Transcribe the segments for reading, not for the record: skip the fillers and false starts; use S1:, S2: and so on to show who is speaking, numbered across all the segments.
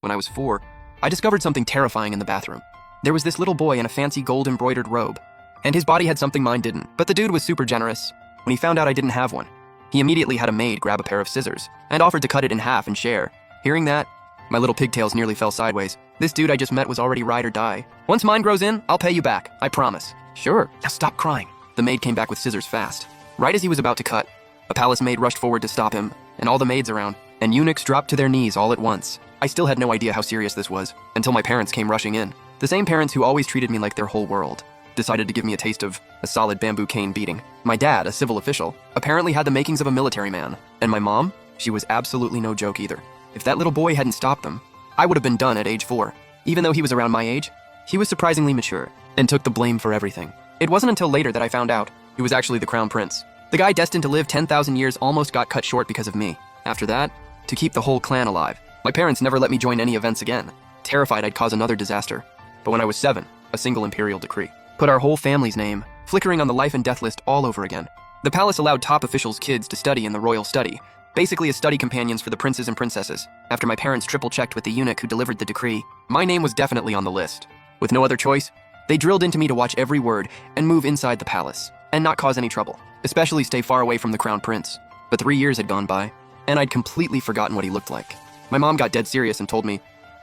S1: When I was 4, I discovered something terrifying in the bathroom. There was this little boy in a fancy gold-embroidered robe, and his body had something mine didn't, but the dude was super generous. When he found out I didn't have one, he immediately had a maid grab a pair of scissors and offered to cut it in half and share. Hearing that, my little pigtails nearly fell sideways. This dude I just met was already ride or die. Once mine grows in, I'll pay you back, I promise. Sure, now stop crying. The maid came back with scissors fast. Right as he was about to cut, a palace maid rushed forward to stop him, and all the maids around, and eunuchs dropped to their knees all at once. I still had no idea how serious this was, until my parents came rushing in. The same parents who always treated me like their whole world decided to give me a taste of a solid bamboo cane beating. My dad, a civil official, apparently had the makings of a military man, and my mom, she was absolutely no joke either. If that little boy hadn't stopped them, I would have been done at age 4. Even though he was around my age, he was surprisingly mature and took the blame for everything. It wasn't until later that I found out he was actually the crown prince. The guy destined to live 10,000 years almost got cut short because of me. After that, to keep the whole clan alive, my parents never let me join any events again, terrified I'd cause another disaster. But when I was 7, a single imperial decree put our whole family's name flickering on the life and death list all over again. The palace allowed top officials' kids to study in the royal study, basically as study companions for the princes and princesses. After my parents triple-checked with the eunuch who delivered the decree, my name was definitely on the list. With no other choice, they drilled into me to watch every word and move inside the palace, and not cause any trouble, especially stay far away from the crown prince. But 3 years had gone by, and I'd completely forgotten what he looked like. My mom got dead serious and told me,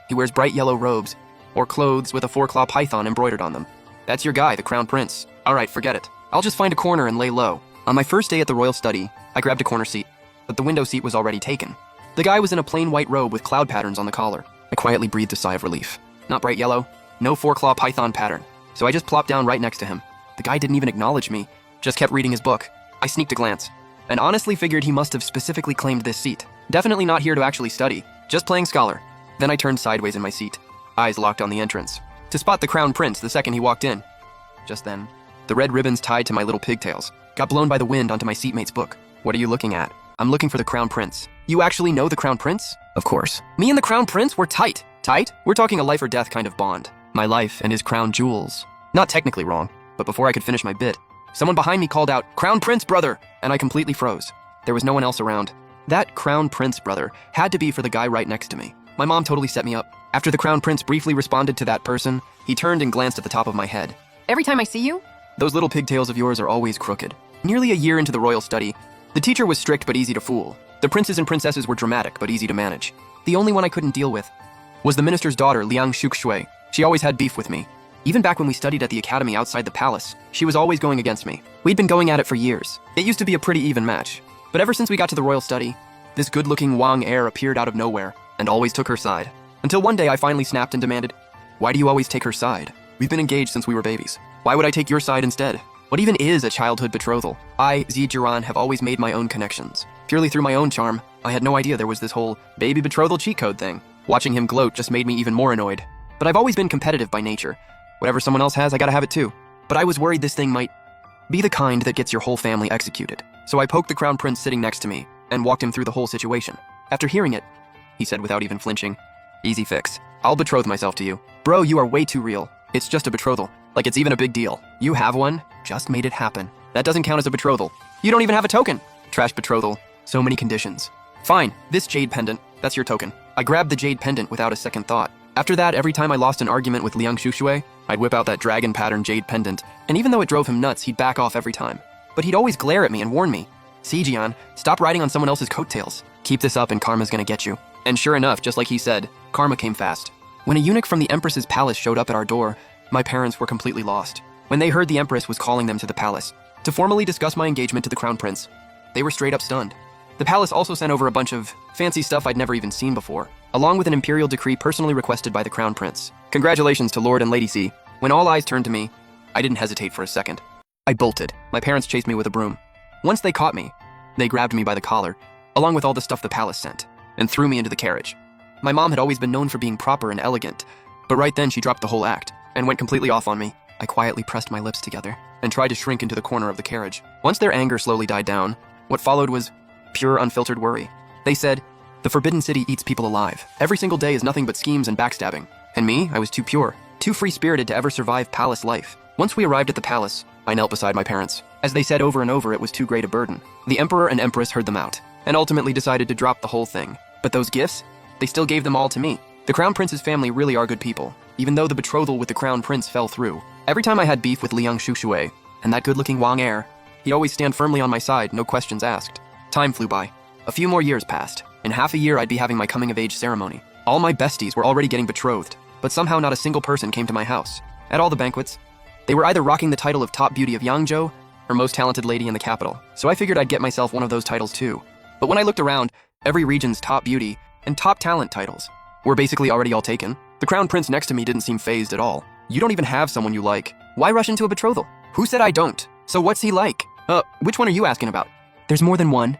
S1: he wears bright yellow robes, or clothes with a 4-claw python embroidered on them. That's your guy, the crown prince. All right, forget it. I'll just find a corner and lay low. On my first day at the royal study, I grabbed a corner seat, but the window seat was already taken. The guy was in a plain white robe with cloud patterns on the collar. I quietly breathed a sigh of relief. Not bright yellow, no 4-claw python pattern. So I just plopped down right next to him. The guy didn't even acknowledge me, just kept reading his book. I sneaked a glance, and honestly figured he must have specifically claimed this seat. Definitely not here to actually study, just playing scholar. Then I turned sideways in my seat, eyes locked on the entrance, to spot the crown prince the second he walked in. Just then, the red ribbons tied to my little pigtails got blown by the wind onto my seatmate's book. What are you looking at? I'm looking for the crown prince. You actually know the crown prince? Of course. Me and the crown prince, we're tight. Tight? We're talking a life or death kind of bond. My life and his crown jewels. Not technically wrong, but before I could finish my bit, someone behind me called out, "Crown Prince, brother!" And I completely froze. There was no one else around. That crown prince, brother, had to be for the guy right next to me. My mom totally set me up. After the crown prince briefly responded to that person, he turned and glanced at the top of my head.
S2: Every time I see you?
S1: Those little pigtails of yours are always crooked. Nearly a year into the royal study, the teacher was strict but easy to fool. The princes and princesses were dramatic but easy to manage. The only one I couldn't deal with was the minister's daughter, Liang Shukshui. She always had beef with me. Even back when we studied at the academy outside the palace, she was always going against me. We'd been going at it for years. It used to be a pretty even match. But ever since we got to the royal study, this good-looking Wang heir appeared out of nowhere and always took her side. Until one day I finally snapped and demanded, "Why do you always take her side? We've been engaged since we were babies. Why would I take your side instead? What even is a childhood betrothal?" I, Zijiran, have always made my own connections. Purely through my own charm, I had no idea there was this whole baby betrothal cheat code thing. Watching him gloat just made me even more annoyed. But I've always been competitive by nature. Whatever someone else has, I gotta have it too. But I was worried this thing might be the kind that gets your whole family executed. So I poked the crown prince sitting next to me and walked him through the whole situation. After hearing it, he said without even flinching, "Easy fix. I'll betroth myself to you." Bro, you are way too real. It's just a betrothal. Like it's even a big deal. You have one, just made it happen. That doesn't count as a betrothal. You don't even have a token. Trash betrothal. So many conditions. Fine, this jade pendant, that's your token. I grabbed the jade pendant without a second thought. After that, every time I lost an argument with Liang Shukshui, I'd whip out that dragon pattern jade pendant, and even though it drove him nuts, he'd back off every time. But he'd always glare at me and warn me, "Zijian, stop riding on someone else's coattails. Keep this up and karma's gonna get you." And sure enough, just like he said, karma came fast. When a eunuch from the Empress's palace showed up at our door, my parents were completely lost. When they heard the Empress was calling them to the palace to formally discuss my engagement to the crown prince, they were straight up stunned. The palace also sent over a bunch of fancy stuff I'd never even seen before, along with an imperial decree personally requested by the crown prince. Congratulations to Lord and Lady C. When all eyes turned to me, I didn't hesitate for a second. I bolted. My parents chased me with a broom. Once they caught me, they grabbed me by the collar, along with all the stuff the palace sent, and threw me into the carriage. My mom had always been known for being proper and elegant, but right then she dropped the whole act and went completely off on me. I quietly pressed my lips together and tried to shrink into the corner of the carriage. Once their anger slowly died down, what followed was pure unfiltered worry. They said, "The Forbidden City eats people alive. Every single day is nothing but schemes and backstabbing." And me, I was too pure, too free-spirited to ever survive palace life. Once we arrived at the palace, I knelt beside my parents. As they said over and over, it was too great a burden. The emperor and empress heard them out, and ultimately decided to drop the whole thing. But those gifts, they still gave them all to me. The Crown Prince's family really are good people, even though the betrothal with the Crown Prince fell through. Every time I had beef with Liang Shuxue and that good-looking Wang heir, he'd always stand firmly on my side, no questions asked. Time flew by. A few more years passed. In half a year, I'd be having my coming-of-age ceremony. All my besties were already getting betrothed, but somehow not a single person came to my house. At all the banquets, they were either rocking the title of top beauty of Yangzhou or most talented lady in the capital, so I figured I'd get myself one of those titles too. But when I looked around, every region's top beauty and top talent titles were basically already all taken. The Crown Prince next to me didn't seem fazed at all. You don't even have someone you like. Why rush into a betrothal? Who said I don't? So what's he like? Which one are you asking about? There's more than one.